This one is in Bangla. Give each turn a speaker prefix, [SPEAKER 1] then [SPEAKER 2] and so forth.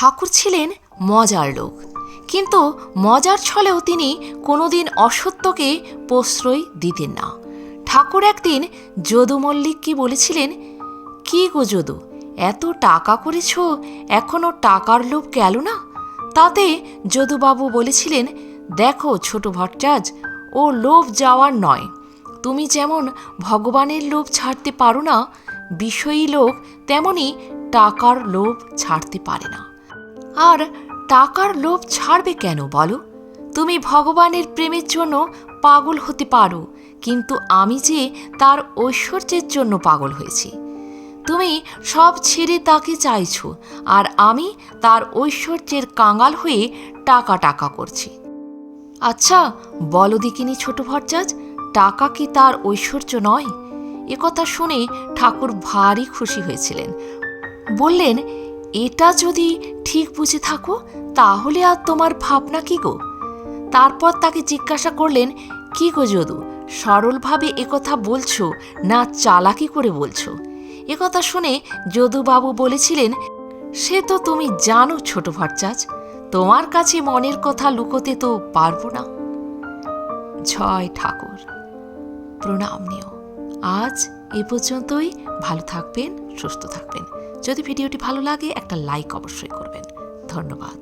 [SPEAKER 1] ঠাকুর ছিলেন মজার লোক, কিন্তু মজার ছলেও তিনি কোনোদিন অসত্যকে প্রশ্রয় দিতেন না। ঠাকুর একদিন যদু মল্লিককে বলেছিলেন, কি গো যদু, এত টাকা করেছ, এখনও টাকার লোভ গেল না? তাতে যদুবাবু বলেছিলেন, দেখো ছোট ভট্টাচ, ও লোভ যাওয়ার নয়। তুমি যেমন ভগবানের লোভ ছাড়তে পারো না, বিষয়ী লোক তেমনি টাকার লোভ ছাড়তে পারে না। আর টাকার লোভ ছাড়বে কেন বলো? তুমি ভগবানের প্রেমের জন্য পাগল হতে পারো, কিন্তু আমি যে তার ঐশ্বর্যের জন্য পাগল হয়েছি। তুমি সব ছেড়ে তাকে চাইছো, আর আমি তার ঐশ্বর্যের কাঙাল হয়ে টাকা টাকা করছি। আচ্ছা বলো দেখিনি ছোট ভট্টাচ, টাকা কি তার ঐশ্বর্য নয়? একথা শুনে ঠাকুর ভারী খুশি হয়েছিলেন। বললেন, এটা যদি ঠিক বুঝে থাকো তাহলে আর তোমার ভাবনা কি গো? তারপর তাকে জিজ্ঞাসা করলেন, কি গো যদু, সরলভাবে একথা বলছো না চালাকি করে বলছো? একথা শুনে যদুবাবু বলেছিলেন, সে তো তুমি জানো ছোট ভট্টাচ, তোমার কাছে মনের কথা লুকোতে তো পারবো না। জয় ঠাকুর। প্রণাম নিও। আজ এ পর্যন্তই। ভালো থাকবেন, সুস্থ থাকবেন। যদি ভিডিওটি ভালো লাগে একটা লাইক অবশ্যই করবেন। ধন্যবাদ।